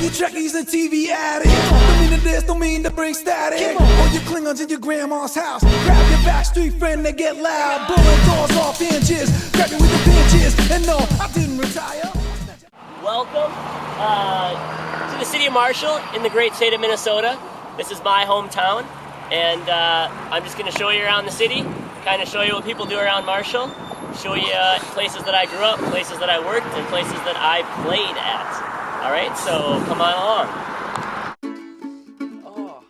you Trekkies and TV addicts. Don't mean to this, don't mean to bring static. All you Klingons in your grandma's house. Grab your backstreet friend, they get loud. Blowing doors off inches, grab you with the pinches. And no, I didn't retire. Welcome to the city of Marshall in the great state of Minnesota. This is my hometown, and I'm just going to show you around the city, kind of show you what people do around Marshall, show you places that I grew up, places that I worked, and places that I played at. All right, so come on along. Oh.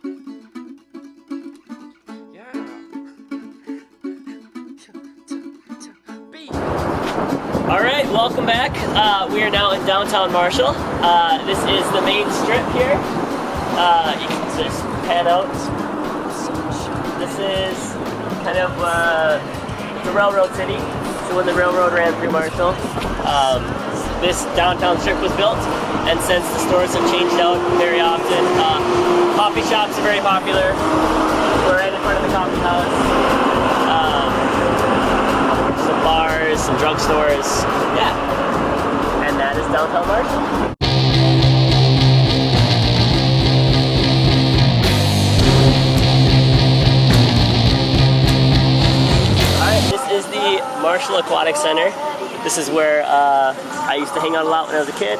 Yeah. All right, welcome back. We are now in downtown Marshall. This is the main strip here. You can just pan out. This is kind of the railroad city. So when the railroad ran through Marshall, this downtown strip was built. And since the stores have changed out very often, coffee shops are very popular. We're right in front of the coffee house. Some bars, some drugstores, yeah. And that is downtown Marshall. Alright, this is the Marshall Aquatic Center. This is where I used to hang out a lot when I was a kid.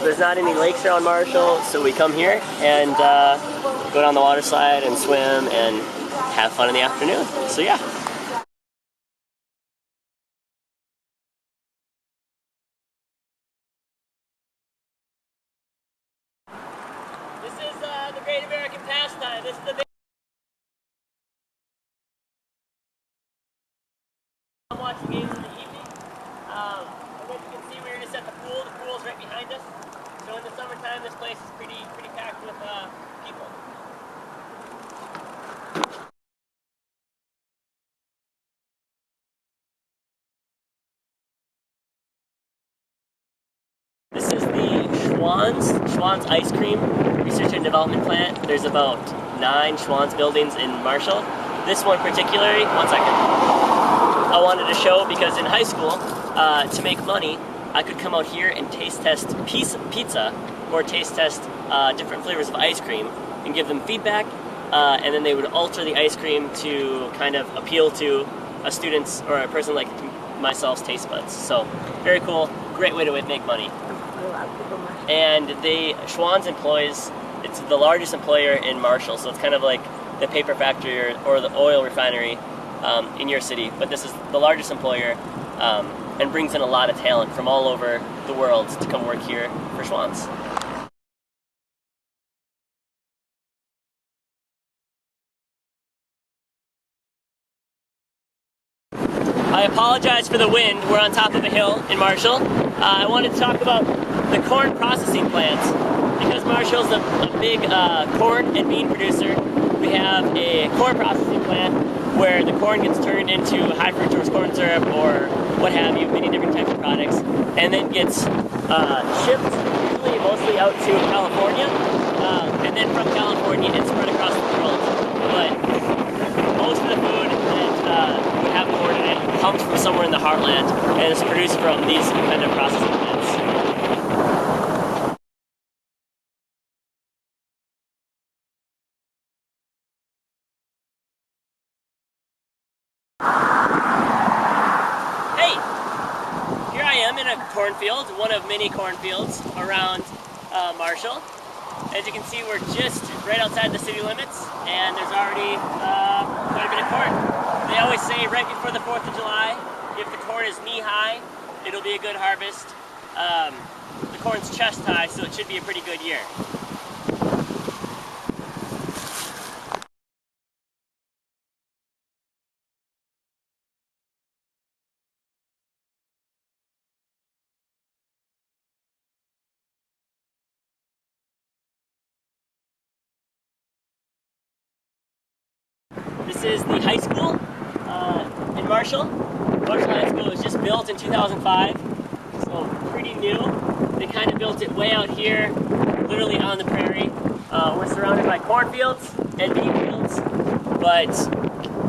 There's not any lakes around Marshall, so we come here and go down the water slide and swim and have fun in the afternoon. So yeah. This is the Great American Pastime. This is the big... I'm watching games in the evening. And as you can see, we're just at the pool. The pool's right behind us. So in the summertime, this place is pretty packed with people. This is the Schwan's Ice Cream Research and Development Plant. There's about 9 Schwan's buildings in Marshall. This one particularly, one second, I wanted to show because in high school, to make money, I could come out here and taste test pizza or taste test different flavors of ice cream and give them feedback, and then they would alter the ice cream to kind of appeal to a student's or a person like myself's taste buds. So very cool, great way to make money. And Schwan's employs, it's the largest employer in Marshall, so it's kind of like the paper factory or the oil refinery in your city, but this is the largest employer and brings in a lot of talent from all over the world to come work here for Schwan's. I apologize for the wind. We're on top of a hill in Marshall. I wanted to talk about the corn processing plant. Because Marshall's a big corn and bean producer, we have a corn processing plant where the corn gets turned into high fructose corn syrup or what have you, many different types of products, and then gets shipped usually mostly out to California, and then from California it's spread across the world. But most of the food that would have corn in it comes from somewhere in the heartland and is produced from these kind of processing plants. Hey, here I am in a cornfield, one of many cornfields around Marshall. As you can see, we're just right outside the city limits, and there's already quite a bit of corn. They always say right before the 4th of July, if the corn is knee-high, it'll be a good harvest. The corn's chest-high, so it should be a pretty good year. This is the high school in Marshall. Marshall High School was just built in 2005, so pretty new. They kind of built it way out here, literally on the prairie. We're surrounded by cornfields and bean fields, but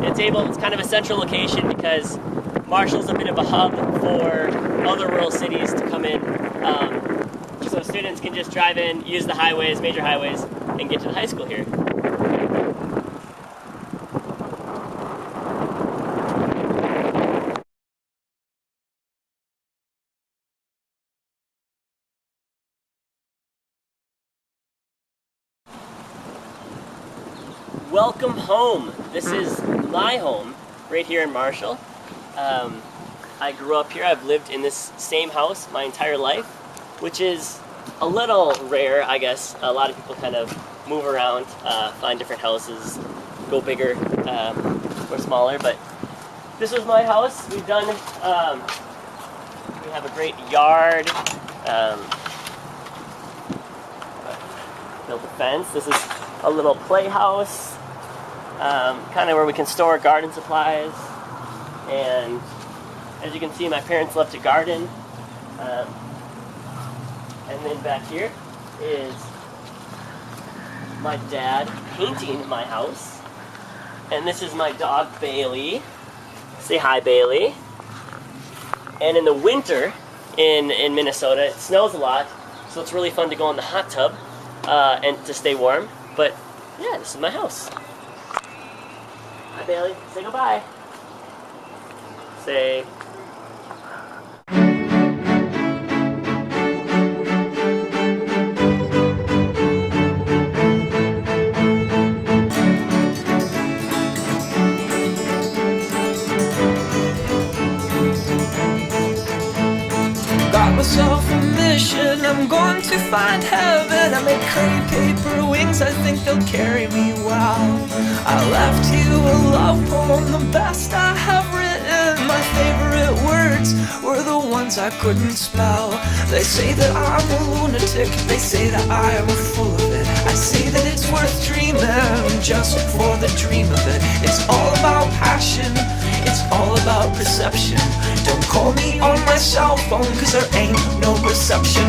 it's kind of a central location because Marshall's a bit of a hub for other rural cities to come in. So students can just drive in, use the highways, major highways, and get to the high school here. Welcome home. This is my home right here in Marshall. I grew up here. I've lived in this same house my entire life, which is a little rare, I guess. A lot of people kind of move around, find different houses, go bigger or smaller, but this was my house. We've done, we have a great yard, built a fence. This is a little playhouse, kind of where we can store garden supplies. And as you can see, my parents love to garden. And then back here is my dad painting my house. And this is my dog, Bailey. Say hi, Bailey. And in the winter in Minnesota, it snows a lot, so it's really fun to go in the hot tub and to stay warm. But yeah, this is my house. Hi, Bailey. Say goodbye. Say. Got myself a mission, I'm going to find heaven. I make curly paper wings, I think they'll carry me well. I left you a love poem, the best I have written. My favorite words were the ones I couldn't spell. They say that I'm a lunatic, they say that I am full of it. I say that it's worth dreaming, just for the dream of it. It's all about passion, it's all about perception. Don't call me on my cell phone, cause there ain't no reception.